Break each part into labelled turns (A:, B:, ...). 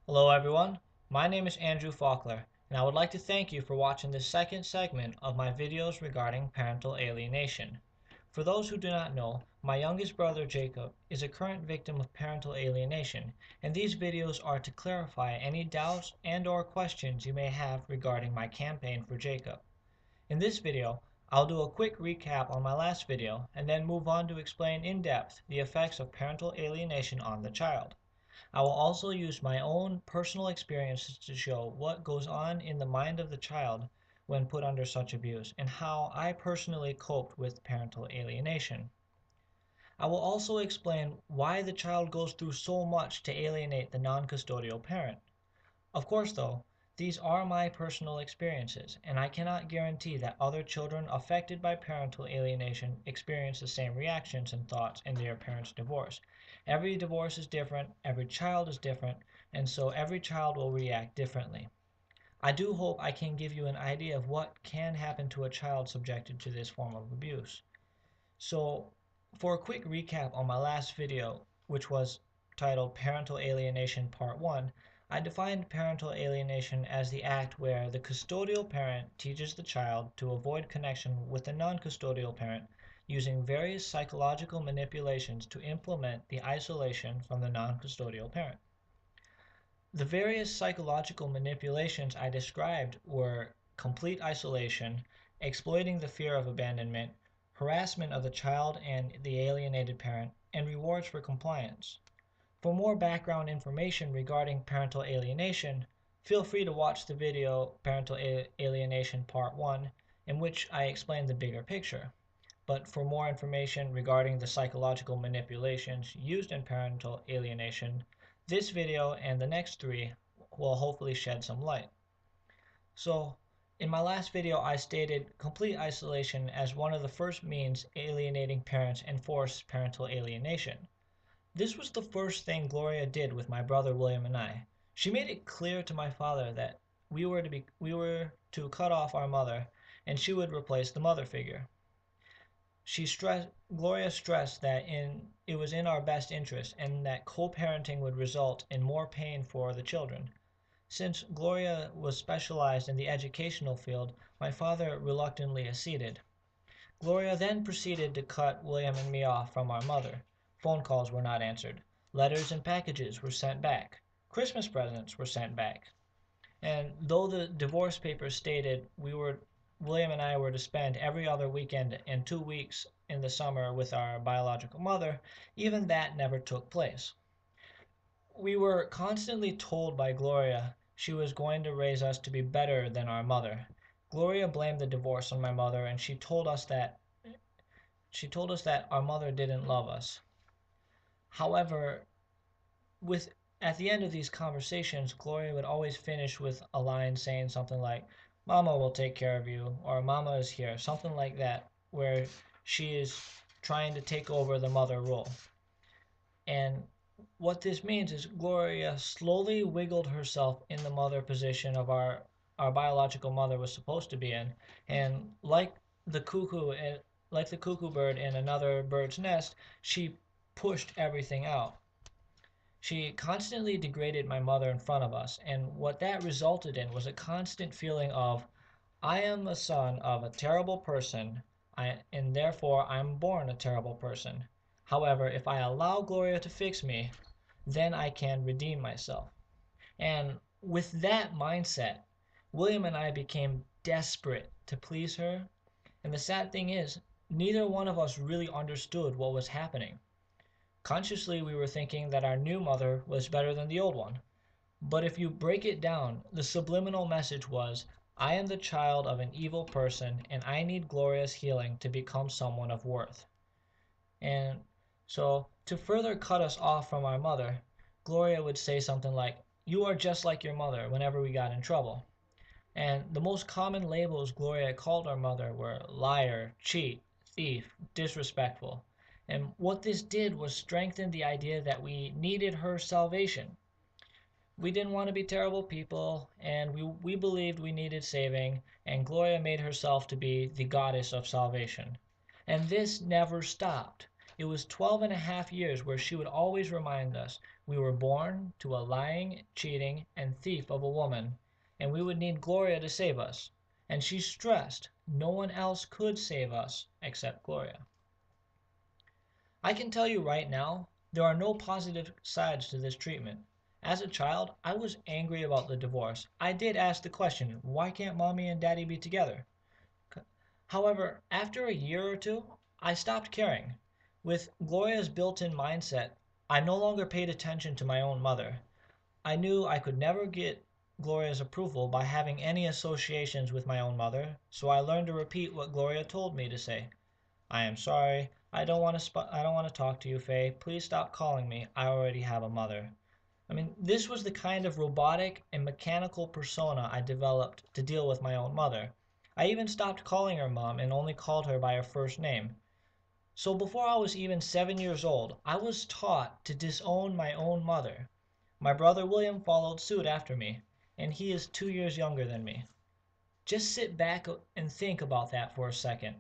A: Hello everyone, my name is Andrew Faulkner, and I would like to thank you for watching this second segment of my videos regarding parental alienation. For those who do not know, my youngest brother Jacob is a current victim of parental alienation, and these videos are to clarify any doubts and/or questions you may have regarding my campaign for Jacob. In this video, I'll do a quick recap on my last video and then move on to explain in depth the effects of parental alienation on the child. I will also use my own personal experiences to show what goes on in the mind of the child when put under such abuse and how I personally coped with parental alienation. I will also explain why the child goes through so much to alienate the non-custodial parent. Of course, though, these are my personal experiences, and I cannot guarantee that other children affected by parental alienation experience the same reactions and thoughts in their parents' divorce. Every divorce is different, every child is different, and so every child will react differently. I do hope I can give you an idea of what can happen to a child subjected to this form of abuse. So, for a quick recap on my last video, which was titled Parental Alienation Part 1, I defined parental alienation as the act where the custodial parent teaches the child to avoid connection with the non-custodial parent using various psychological manipulations to implement the isolation from the non-custodial parent. The various psychological manipulations I described were complete isolation, exploiting the fear of abandonment, harassment of the child and the alienated parent, and rewards for compliance. For more background information regarding parental alienation, feel free to watch the video Parental Alienation Part 1, in which I explain the bigger picture. But for more information regarding the psychological manipulations used in parental alienation, this video and the next three will hopefully shed some light. So, in my last video, I stated complete isolation as one of the first means alienating parents enforce parental alienation. This was the first thing Gloria did with my brother William and I. She made it clear to my father that we were to cut off our mother and she would replace the mother figure. Gloria stressed that it was in our best interest and that co-parenting would result in more pain for the children. Since Gloria was specialized in the educational field, my father reluctantly acceded. Gloria then proceeded to cut William and me off from our mother. Phone calls were not answered. Letters and packages were sent back. Christmas presents were sent back. And though the divorce papers stated William and I were to spend every other weekend and 2 weeks in the summer with our biological mother, even that never took place. We were constantly told by Gloria she was going to raise us to be better than our mother. Gloria blamed the divorce on my mother and she told us that our mother didn't love us. However, with at the end of these conversations, Gloria would always finish with a line saying something like, "Mama will take care of you," or "Mama is here," something like that, where she is trying to take over the mother role. And what this means is Gloria slowly wiggled herself in the mother position of our biological mother was supposed to be in, and the cuckoo like the cuckoo bird in another bird's nest, she pushed everything out. She constantly degraded my mother in front of us, and what that resulted in was a constant feeling of, I am the son of a terrible person, and therefore I'm born a terrible person. However, if I allow Gloria to fix me, then I can redeem myself. And with that mindset, William and I became desperate to please her. And the sad thing is, neither one of us really understood what was happening. Consciously, we were thinking that our new mother was better than the old one. But if you break it down, the subliminal message was, I am the child of an evil person and I need Gloria's healing to become someone of worth. And so, to further cut us off from our mother, Gloria would say something like, "You are just like your mother," whenever we got in trouble. And the most common labels Gloria called our mother were liar, cheat, thief, disrespectful. And what this did was strengthen the idea that we needed her salvation. We didn't want to be terrible people, and we believed we needed saving, and Gloria made herself to be the goddess of salvation. And this never stopped. It was 12 and a half years where she would always remind us, We were born to a lying, cheating, and thief of a woman, and we would need Gloria to save us. And she stressed no one else could save us except Gloria. I can tell you right now, there are no positive sides to this treatment. As a child, I was angry about the divorce. I did ask the question, why can't mommy and daddy be together? However, after a year or two, I stopped caring. With Gloria's built-in mindset, I no longer paid attention to my own mother. I knew I could never get Gloria's approval by having any associations with my own mother, so I learned to repeat what Gloria told me to say. I am sorry. I don't want to talk to you, Faye. Please stop calling me. I already have a mother. I mean, this was the kind of robotic and mechanical persona I developed to deal with my own mother. I even stopped calling her mom and only called her by her first name. So before I was even 7 years old, I was taught to disown my own mother. My brother William followed suit after me, and he is 2 years younger than me. Just sit back and think about that for a second.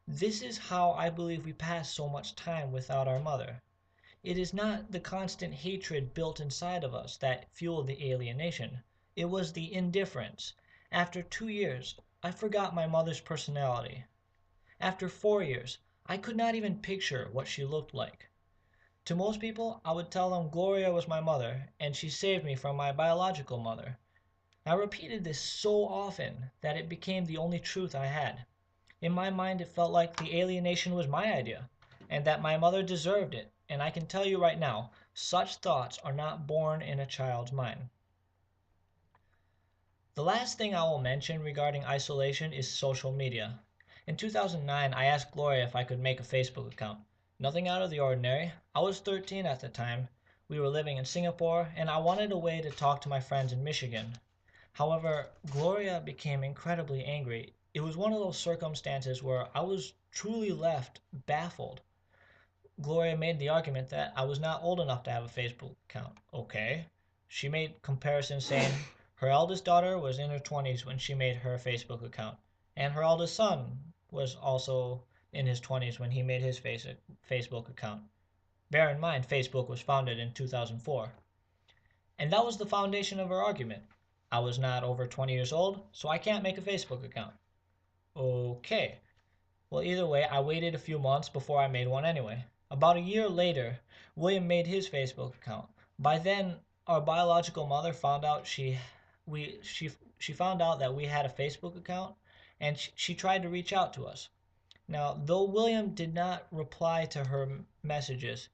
A: This is how I believe we pass so much time without our mother. It is not the constant hatred built inside of us that fueled the alienation. It was the indifference. After 2 years, I forgot my mother's personality. After 4 years, I could not even picture what she looked like. To most people, I would tell them Gloria was my mother, and she saved me from my biological mother. I repeated this so often that it became the only truth I had. In my mind, it felt like the alienation was my idea, and that my mother deserved it. And I can tell you right now, such thoughts are not born in a child's mind. The last thing I will mention regarding isolation is social media. In 2009, I asked Gloria if I could make a Facebook account. Nothing out of the ordinary. I was 13 at the time. We were living in Singapore, and I wanted a way to talk to my friends in Michigan. However, Gloria became incredibly angry. It was one of those circumstances where I was truly left baffled. Gloria made the argument that I was not old enough to have a Facebook account. Okay. She made comparisons saying her eldest daughter was in her 20s when she made her Facebook account, and her eldest son was also in his 20s when he made his Facebook account. Bear in mind, Facebook was founded in 2004. And that was the foundation of her argument. I was not over 20 years old, so I can't make a Facebook account. Okay. Well, either way, I waited a few months before I made one anyway. About a year later, William made his Facebook account. By then, our biological mother found out we she found out that we had a Facebook account, and she tried to reach out to us. Now, though William did not reply to her messages,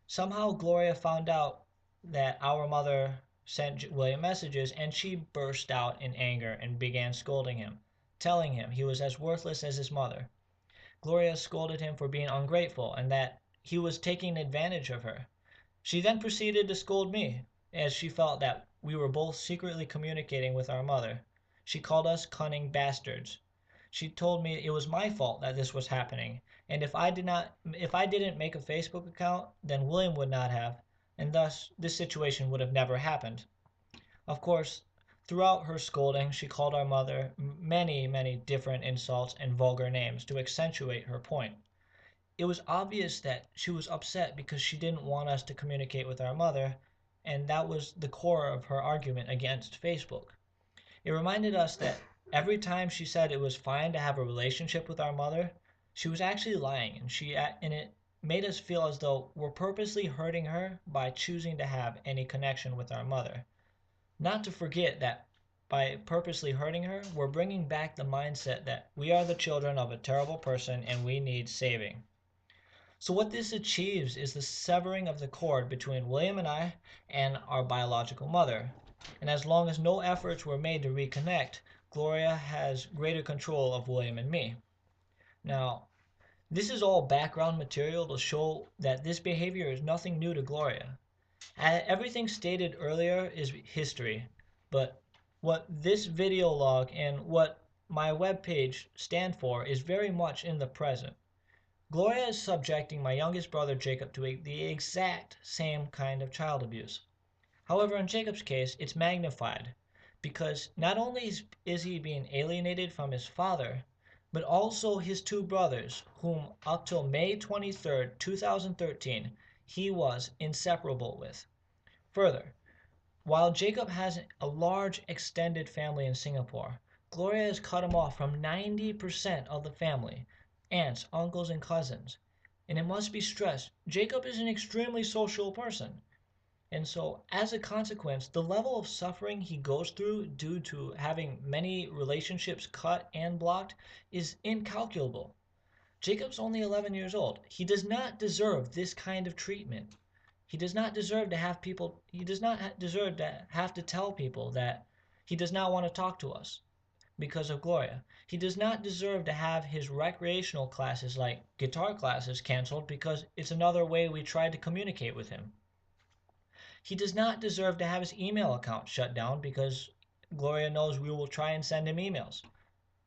A: somehow Gloria found out that our mother sent William messages, and she burst out in anger and began scolding him, telling him he was as worthless as his mother. Gloria scolded him for being ungrateful and that he was taking advantage of her. She then proceeded to scold me, as she felt that we were both secretly communicating with our mother. She called us cunning bastards. She told me it was my fault that this was happening, and if I didn't make a Facebook account, then William would not have, and thus this situation would have never happened. Of course, throughout her scolding, she called our mother many, many different insults and vulgar names to accentuate her point. It was obvious that she was upset because she didn't want us to communicate with our mother, and that was the core of her argument against Facebook. It reminded us that every time she said it was fine to have a relationship with our mother, she was actually lying, and it made us feel as though we're purposely hurting her by choosing to have any connection with our mother. Not to forget that by purposely hurting her, we're bringing back the mindset that we are the children of a terrible person and we need saving. So what this achieves is the severing of the cord between William and I and our biological mother. And as long as no efforts were made to reconnect, Gloria has greater control of William and me. Now, this is all background material to show that this behavior is nothing new to Gloria. Everything stated earlier is history, but what this video log and what my webpage stand for is very much in the present. Gloria is subjecting my youngest brother Jacob to the exact same kind of child abuse. However, in Jacob's case, it's magnified because not only is he being alienated from his father, but also his two brothers, whom up till May 23rd, 2013, he was inseparable with. Further, while Jacob has a large extended family in Singapore, Gloria has cut him off from 90% of the family, aunts, uncles, and cousins. And it must be stressed, Jacob is an extremely social person. And so, as a consequence, the level of suffering he goes through due to having many relationships cut and blocked is incalculable. Jacob's only 11 years old. He does not deserve this kind of treatment. He does not deserve to have people, he does not deserve to have to tell people that he does not want to talk to us because of Gloria. He does not deserve to have his recreational classes like guitar classes canceled because it's another way we tried to communicate with him. He does not deserve to have his email account shut down because Gloria knows we will try and send him emails.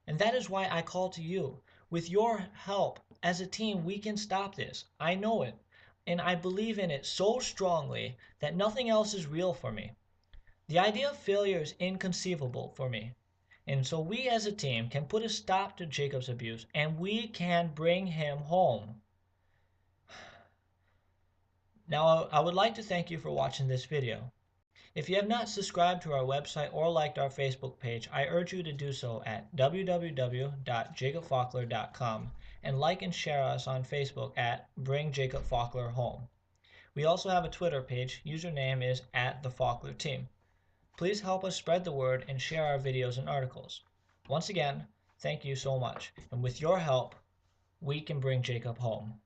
A: And that is why I call to you. With your help, as a team, we can stop this. I know it. And I believe in it so strongly that nothing else is real for me. The idea of failure is inconceivable for me. And so we as a team can put a stop to Jacob's abuse and we can bring him home. Now, I would like to thank you for watching this video. If you have not subscribed to our website or liked our Facebook page, I urge you to do so at www.jacobfaulkner.com and like and share us on Facebook at Bring Jacob Faulkner Home. We also have a Twitter page. Username is @TheFaulknerTeam. Please help us spread the word and share our videos and articles. Once again, thank you so much. And with your help, we can bring Jacob home.